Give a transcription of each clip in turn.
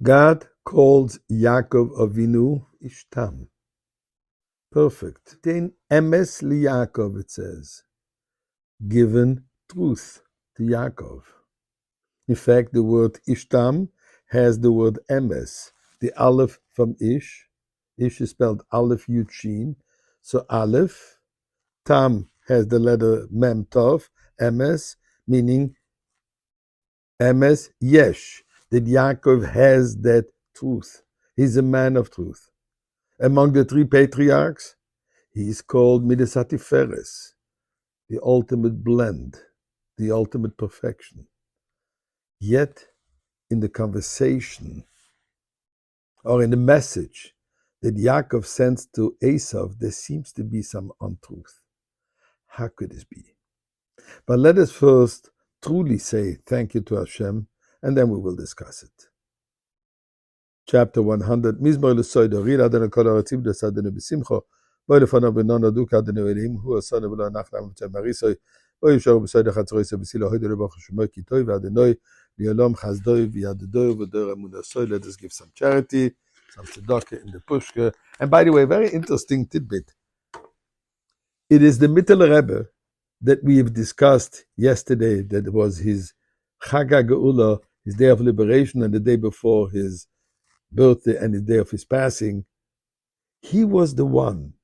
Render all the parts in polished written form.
God calls Yaakov Avinu Ishtam. Perfect. Then Emes Yaakov, it says, given truth to Yaakov. In fact, the word Ishtam has the word Emes, the Aleph from Ish. Ish is spelled Aleph Yud Shin. So Aleph, Tam has the letter Mem Tov, Emes, meaning Emes Yesh, that Yaakov has that truth. He's a man of truth. Among the three patriarchs, he is called Midas HaTiferes, the ultimate blend, the ultimate perfection. Yet, in the conversation, or in the message that Yaakov sends to Esau, there seems to be some untruth. How could this be? But let us first truly say thank you to Hashem, and then we will discuss it. Chapter 100, Mizmor l'soido, Rir Adonai kol ha'aretziv d'Adonai b'simcha, Bo lefanav b'non aduk Adonai Elohim, hu asanu v'lo anachlam v'tzem marisoi, Bo yisharu b'soido chatzorosei b'silo hoido l'baruch Shemoi ki toi v'Adonai li'olam chazdoi v'yadodoi v'dor emunasoi. Let us give some charity, some tzedakah in the pushka. And by the way, very interesting tidbit. It is the Mittel Rebbe that we have discussed yesterday, that was his Chag HaGeula, his day of liberation, and the day before his birthday and the day of his passing. He was the one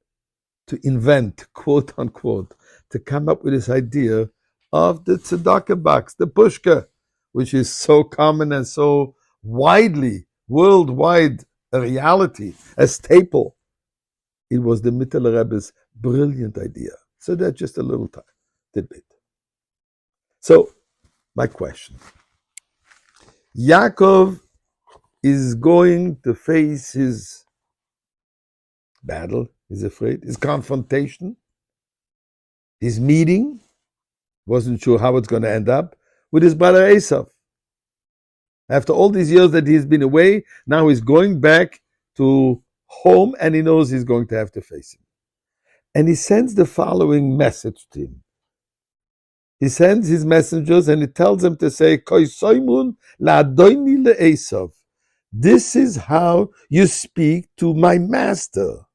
to invent, quote unquote, to come up with this idea of the tzedakah box, the pushka, which is so common and so widely, worldwide, a reality, a staple. It was the Mittel Rebbe's brilliant idea. So that's just a little tidbit. So, my question. Yaakov is going to face his battle, he's afraid, his confrontation, his meeting, wasn't sure how it's going to end up, with his brother Esau. After all these years that he's been away, now he's going back to home and he knows he's going to have to face him. And he sends the following message to him. He sends his messengers and he tells them to say, this is how you speak to my master.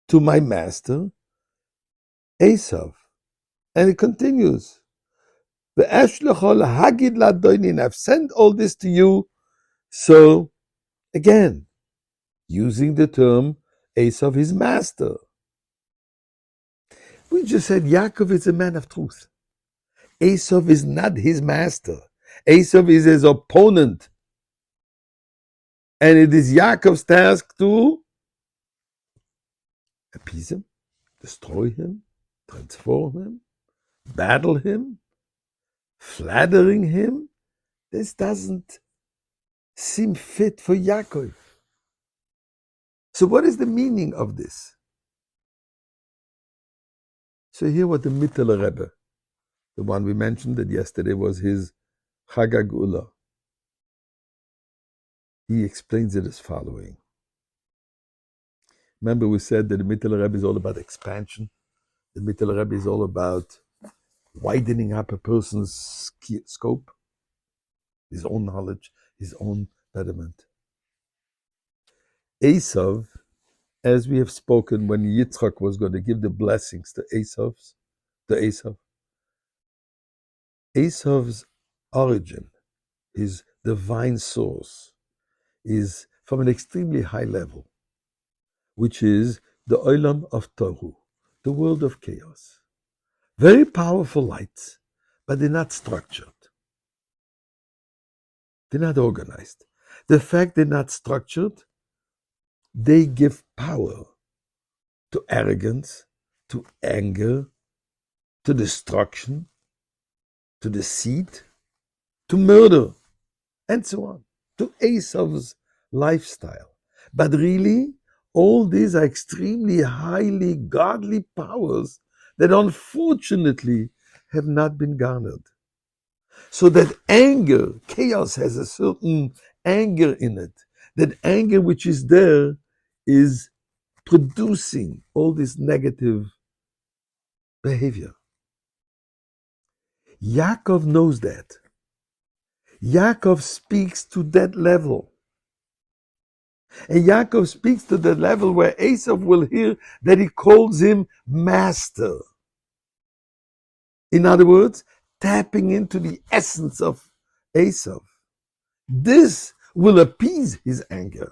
To my master, Esau. And it continues. I've sent all this to you. So, again, using the term Esau, his master. We just said Yaakov is a man of truth. Esau is not his master. Esau is his opponent. And it is Yaakov's task to appease him, destroy him, transform him, battle him, flattering him. This doesn't seem fit for Yaakov. So what is the meaning of this? So here what the Mittel Rebbe, the one we mentioned that yesterday was his Chag HaGeula. He explains it as following. Remember we said that the Mittel Rebbe is all about expansion. The Mittel Rebbe is all about widening up a person's scope, his own knowledge, his own betterment. Esau, as we have spoken when Yitzchak was going to give the blessings to Esau, Esau's origin, his divine source, is from an extremely high level, which is the Olam of Tohu, the world of chaos. Very powerful lights, but they're not structured. They're not organized. The fact they're not structured, they give power to arrogance, to anger, to destruction, to deceit, to murder, and so on, to Esau's lifestyle. But really, all these are extremely highly godly powers that unfortunately have not been garnered. So that anger, chaos has a certain anger in it. That anger which is there is producing all this negative behavior. Yaakov knows that. Yaakov speaks to that level. And Yaakov speaks to the level where Esau will hear that he calls him master. In other words, tapping into the essence of Esau. This will appease his anger.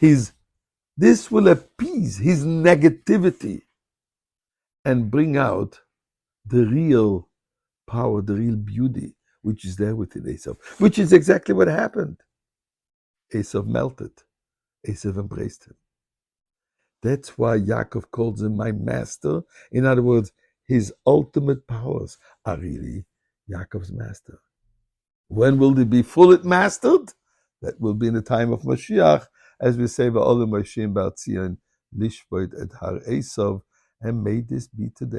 This will appease his negativity and bring out the real power, the real beauty, which is there within Esau, which is exactly what happened. Esau melted. Esau embraced him. That's why Yaakov calls him my master. In other words, his ultimate powers are really Yaakov's master. When will they be fully mastered? That will be in the time of Mashiach, as we say, Va'olam Moshe Bar Tzion Lishvot et Har Esau, and may this be today.